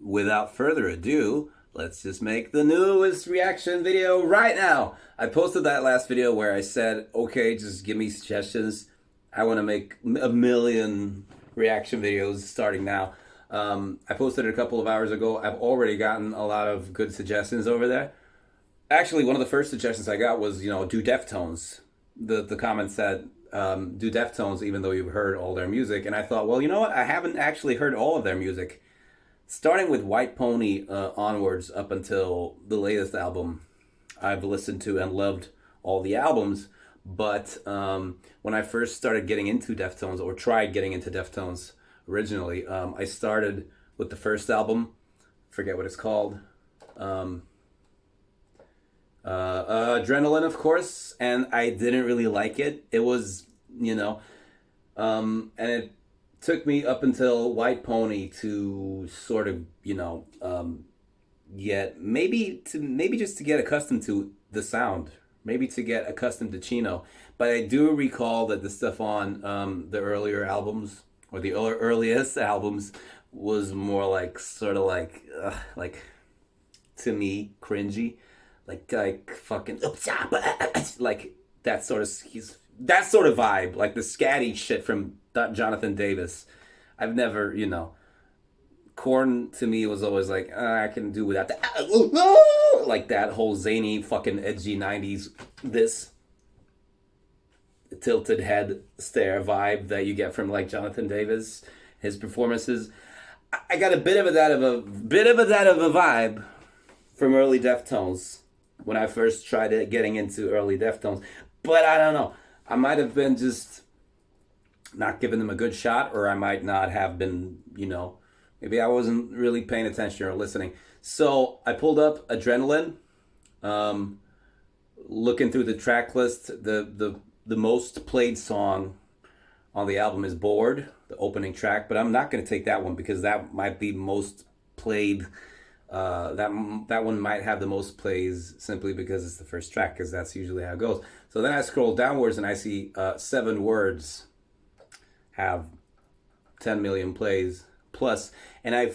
without further ado, let's just make the newest reaction video right now. I posted that last video where I said, okay, just give me suggestions. I want to make a million reaction videos starting now. I posted it a couple of hours ago. I've already gotten a lot of good suggestions over there. Actually, one of the first suggestions I got was, do Deftones. The comment said, do Deftones even though you've heard all their music. And I thought, well, you know what? I haven't actually heard all of their music. Starting with White Pony onwards up until the latest album, I've listened to and loved all the albums. But when I first started getting into Deftones, or tried getting into Deftones originally, I started with the first album. Forget what it's called. Adrenaline, of course, and I didn't really like it. It was, and it took me up until White Pony to sort of, get maybe just to get accustomed to the sound, maybe to get accustomed to Chino. But I do recall that the stuff on the earlier albums, or the earliest albums, was more like sort of like to me cringy, like fucking like that sort of vibe, like the scatty shit from Jonathan Davis. I've never, Korn to me was always like, I can do without that, like that whole zany fucking edgy 90s, this tilted head stare vibe that you get from like Jonathan Davis, his performances. I got a bit of that of a vibe from early Deftones when I first tried getting into early Deftones. But I don't know. I might have been just not giving them a good shot, or I might not have been, maybe I wasn't really paying attention or listening. So I pulled up Adrenaline, looking through the track list. The most played song on the album is Bored, the opening track, but I'm not going to take that one because that might be most played. That one might have the most plays simply because it's the first track, because that's usually how it goes. So then I scroll downwards and I see 7 Words have 10 million plays plus, and I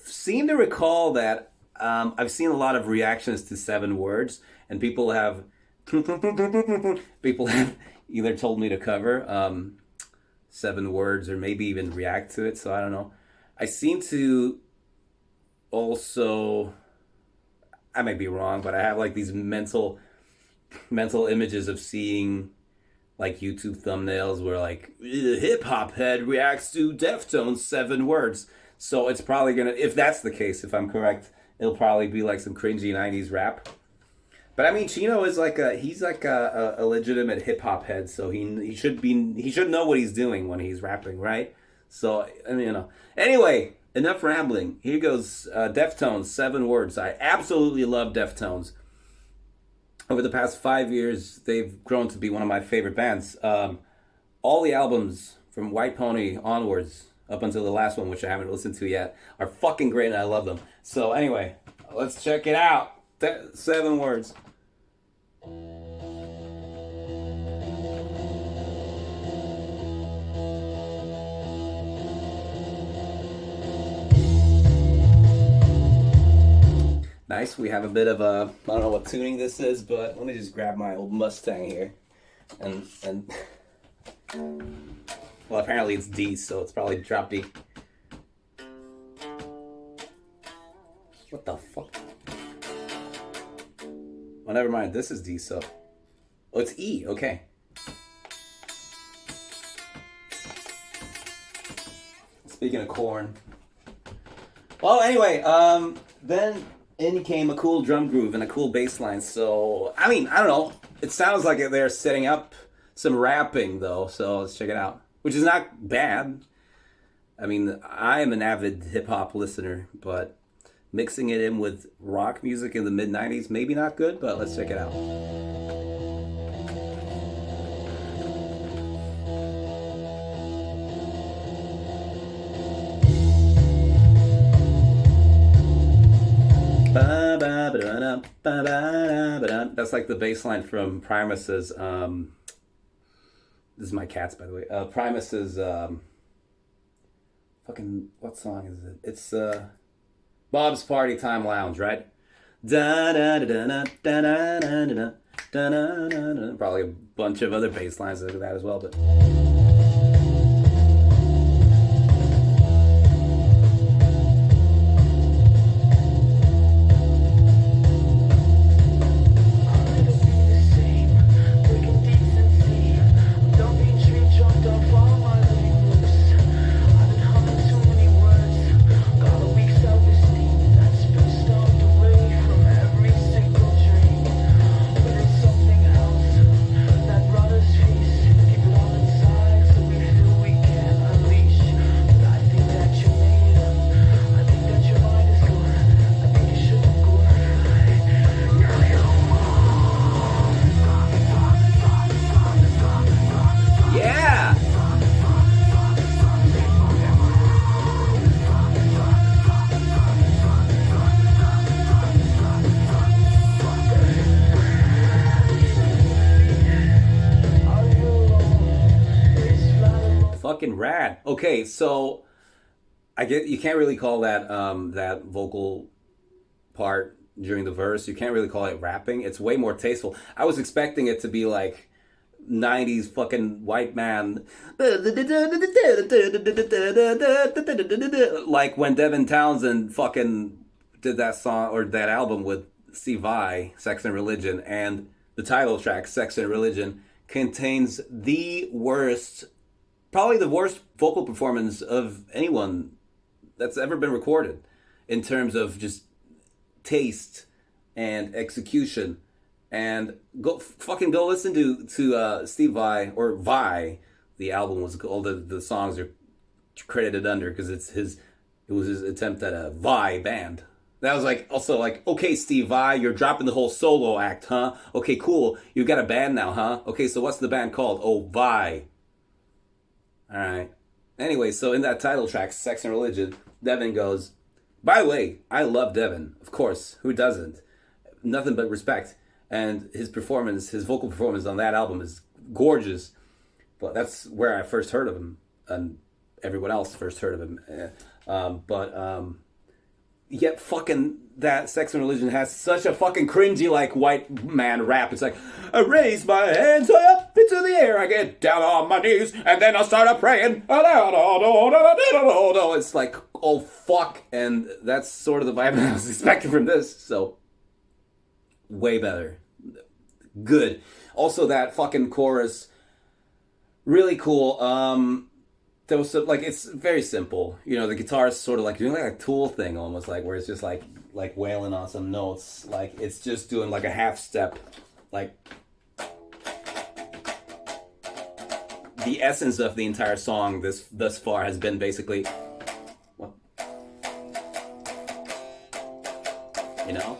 seem to recall that I've seen a lot of reactions to 7 Words, and people have either told me to cover 7 Words or maybe even react to it. So I don't know. I seem to also, I might be wrong, but I have like these mental images of seeing like YouTube thumbnails where like hip hop head reacts to Deftones 7 Words. So it's probably gonna, if that's the case, if I'm correct, it'll probably be like some cringy 90s rap. But I mean, Chino is he's like a legitimate hip hop head, so he should know what he's doing when he's rapping, right? So I mean, Anyway, enough rambling. Here goes Deftones, 7 Words. I absolutely love Deftones. Over the past 5 years, they've grown to be one of my favorite bands. All the albums from White Pony onwards, up until the last one, which I haven't listened to yet, are fucking great and I love them. So anyway, let's check it out. 7 Words. Nice. We have a bit of a, I don't know what tuning this is, but let me just grab my old Mustang here. And well, apparently it's D, so it's probably drop D. What the fuck? Oh, never mind. This is D, so. Oh, it's E. Okay. Speaking of Korn. Well, anyway, then in came a cool drum groove and a cool bass line. So, I mean, I don't know. It sounds like they're setting up some rapping, though. So let's check it out. Which is not bad. I mean, I am an avid hip-hop listener, but mixing it in with rock music in the mid-90s, maybe not good, but let's check it out. That's like the bass line from Primus's, this is my cats, by the way, Primus's, fucking, what song is it? It's, Bob's Party Time Lounge, right? Da da da da da da da da da da da. Probably a bunch of other bass lines like that as well, but. Yeah! Fucking rad. Okay, so I get you can't really call that that vocal part during the verse. You can't really call it rapping. It's way more tasteful. I was expecting it to be like 90s fucking white man like when Devin Townsend fucking did that song or that album with Steve Vai, Sex and Religion, and the title track Sex and Religion contains the worst, probably the worst vocal performance of anyone that's ever been recorded in terms of just taste and execution. And go listen to Steve Vai or Vi. The album was all the songs are credited under because it was his attempt at a Vi band. That was like also like, okay, Steve Vai, you're dropping the whole solo act, huh? Okay, cool. You got a band now, huh? Okay, so what's the band called? Oh, Vi. All right. Anyway, so in that title track, Sex and Religion, Devin goes, by the way, I love Devin, of course. Who doesn't? Nothing but respect. And his performance, his vocal performance on that album is gorgeous. But that's where I first heard of him, and everyone else first heard of him. Yet fucking that Sex and Religion has such a fucking cringy like white man rap. It's like, I raise my hands up into the air, I get down on my knees, and then I start praying. It's like, oh fuck, and that's sort of the vibe I was expecting from this. So way better. Good. Also that fucking chorus, really cool. There was some, like, it's very simple. You know, the guitar is sort of like doing like a Tool thing almost, like where it's just like wailing on some notes. Like it's just doing like a half step. Like the essence of the entire song thus far has been basically, what? You know?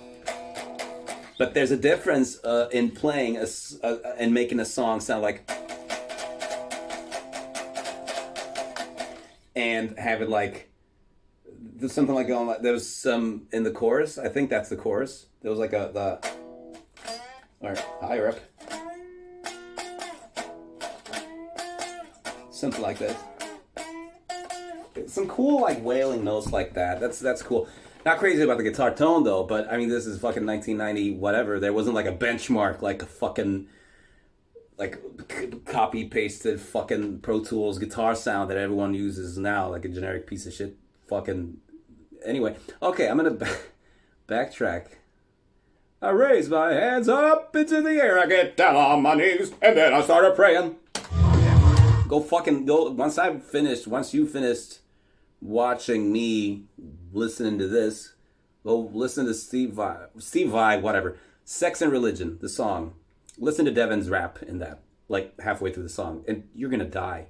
But there's a difference in playing and making a song sound like, and have it like, there's something like going like, there was some in the chorus. I think that's the chorus. There was like or higher up, something like that. Some cool like wailing notes like that. That's cool. Not crazy about the guitar tone though, but I mean this is fucking 1990 whatever. There wasn't like a benchmark like a fucking like copy pasted fucking Pro Tools guitar sound that everyone uses now, like a generic piece of shit fucking. Anyway, okay, I'm gonna backtrack. I raise my hands up into the air, I get down on my knees, and then I started praying. Go once you finished watching me listening to this, go listen to Steve Vai, whatever. Sex and Religion, the song. Listen to Devin's rap in that, like halfway through the song, and you're gonna die.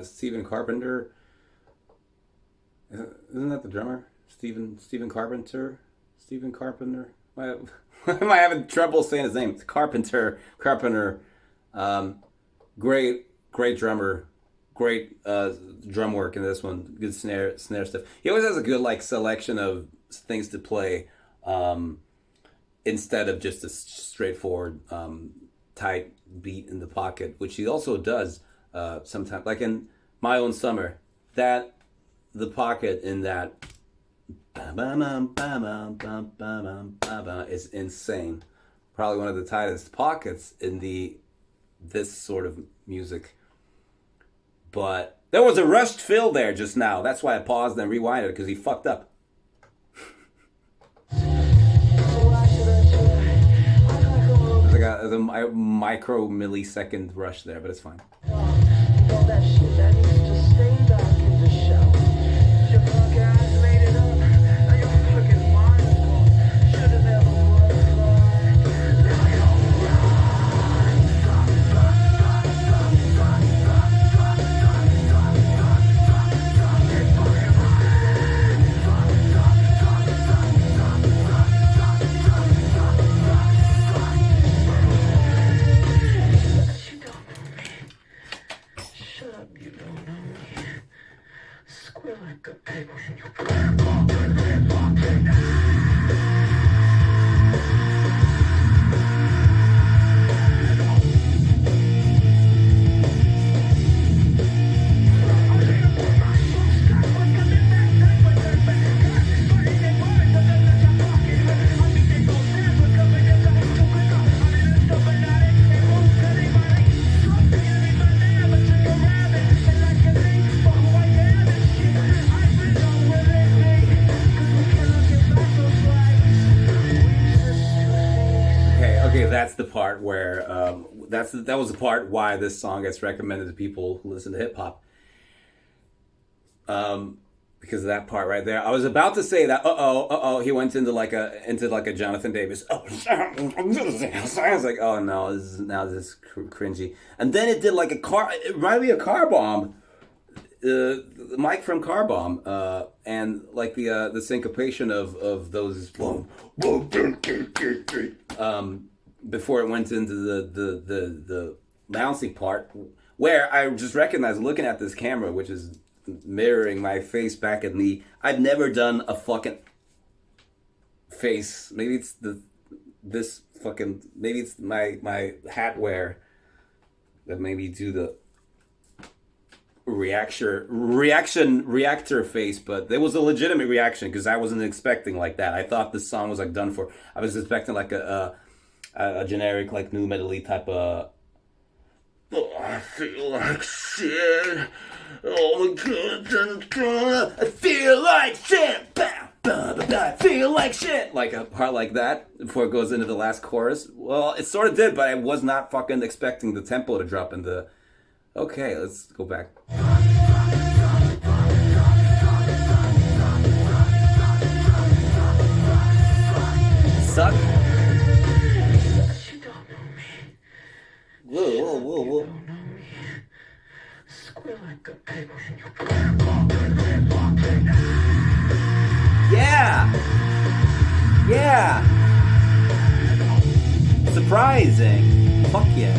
Stephen Carpenter. Isn't that the drummer? Stephen Carpenter? Stephen Carpenter? Am I having trouble saying his name? It's Carpenter. Carpenter. Um, great drummer. Great drum work in this one. Good snare stuff. He always has a good like selection of things to play, instead of just a straightforward tight beat in the pocket, which he also does sometimes. Like in My Own Summer, that the pocket in that is insane. Probably one of the tightest pockets in this sort of music. But there was a rushed fill there just now. That's why I paused and rewinded, because he fucked up. There's a micro millisecond rush there, but it's fine. That's the part where that was the part why this song gets recommended to people who listen to hip hop. Because of that part right there. I was about to say that he went into like a Jonathan Davis. I was like, oh no, this is cringy. And then it did like it reminded me of Car Bomb. The mic from Car Bomb, and like the syncopation of those before it went into the bouncing part, where I just recognized looking at this camera, which is mirroring my face back at me. I've never done a fucking face. Maybe it's maybe it's my hat wear that made me do the reactor face, but there was a legitimate reaction because I wasn't expecting like that. I thought this song was like done for. I was expecting like a generic like new metal-y type of. Oh, I feel like shit. Oh my god, I feel like shit. I feel like shit. Like a part like that before it goes into the last chorus. Well, it sort of did, but I was not fucking expecting the tempo to drop in the. Okay, let's go back. Suck. Whoa. Yeah. Surprising. Fuck yeah.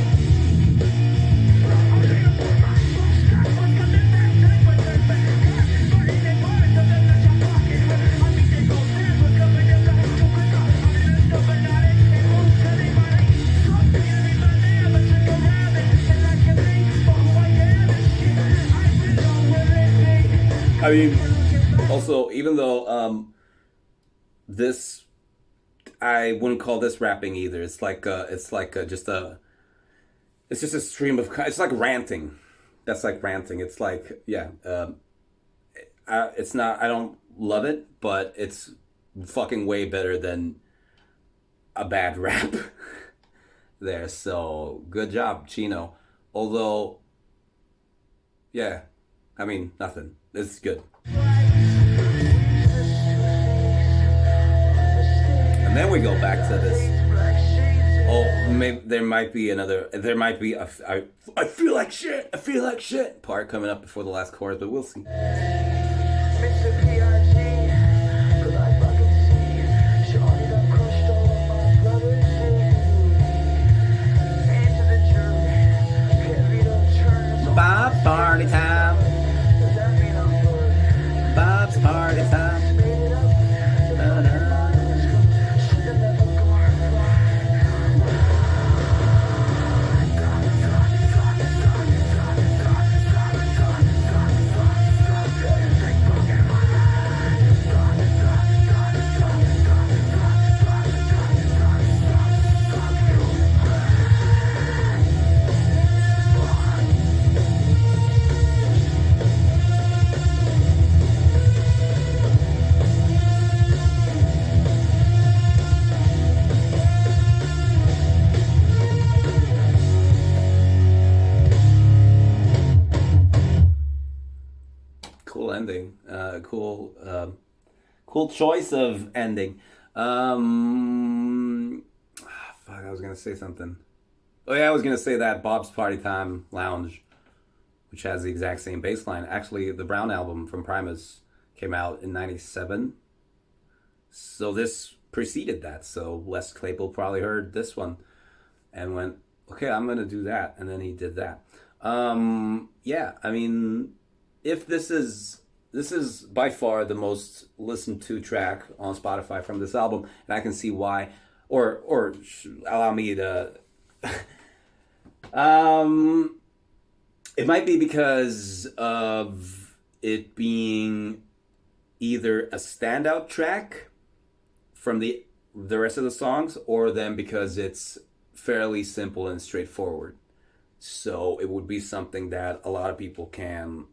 I mean, also, even though this, I wouldn't call this rapping either. It's just a stream of. It's like ranting. That's like ranting. It's like it's not. I don't love it, but it's fucking way better than a bad rap. There, so good job, Chino. Although, yeah, I mean nothing. It's good. And then we go back to this. Oh, maybe there might be another. There might be I feel like shit. I feel like shit. Part coming up before the last chorus, but we'll see. cool choice of ending. Fuck, I was gonna say something. Oh yeah, I was gonna say that Bob's Party Time Lounge, which has the exact same bass line. Actually, the Brown album from Primus came out in '97, so this preceded that. So Les Claypool probably heard this one and went, "Okay, I'm gonna do that," and then he did that. Yeah, I mean, if this is by far the most listened to track on Spotify from this album, and I can see why. Or allow me to. um, it might be because of it being either a standout track from the rest of the songs, or then because it's fairly simple and straightforward. So it would be something that a lot of people can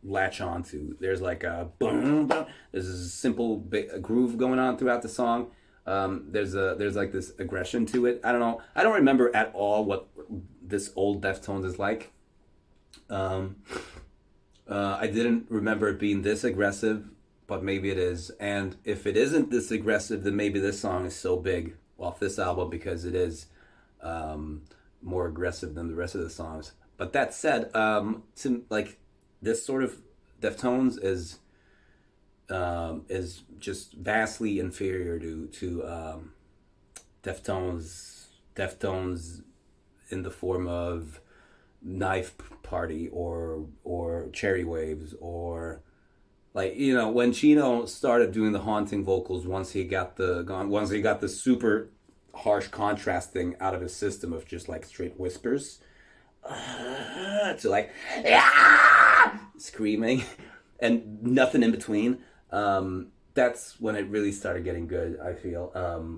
latch onto. There's like a boom, boom. There's a simple groove going on throughout the song. There's like this aggression to it. I don't know. I don't remember at all what this old Deftones is like. I didn't remember it being this aggressive, but maybe it is. And if it isn't this aggressive, then maybe this song is so big off this album because it is more aggressive than the rest of the songs. But that said, to like this sort of Deftones is just vastly inferior to Deftones in the form of Knife Party or Cherry Waves, or like, you know, when Chino started doing the haunting vocals once he got the super harsh contrasting out of his system of just like straight whispers to like screaming and nothing in between. That's when it really started getting good, I feel.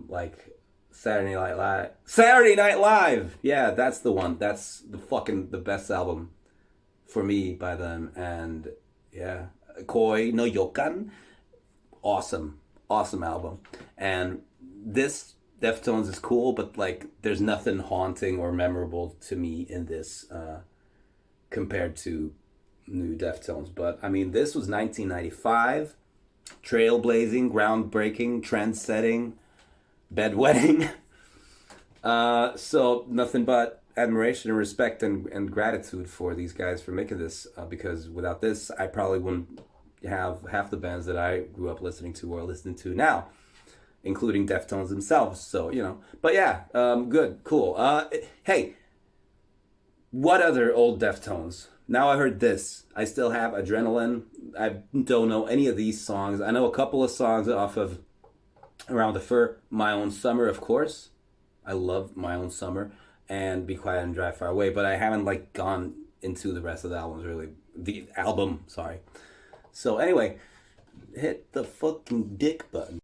Like Saturday Night Live. Yeah, that's the one. That's the best album for me by them. And yeah, Koi no Yokan, awesome album. And this Deftones is cool, but like there's nothing haunting or memorable to me in this compared to new Deftones. But I mean, this was 1995, trailblazing, groundbreaking, trend-setting, bedwetting. So nothing but admiration and respect and gratitude for these guys for making this, because without this, I probably wouldn't have half the bands that I grew up listening to or listening to now, including Deftones themselves. So, you know, but yeah, good, cool. Hey, what other old Deftones? Now I heard this. I still have Adrenaline. I don't know any of these songs. I know a couple of songs off of Around the Fur. My Own Summer, of course. I love My Own Summer. And Be Quiet and Drive Far Away. But I haven't like gone into the rest of the albums really. The album, sorry. So anyway, hit the fucking dick button.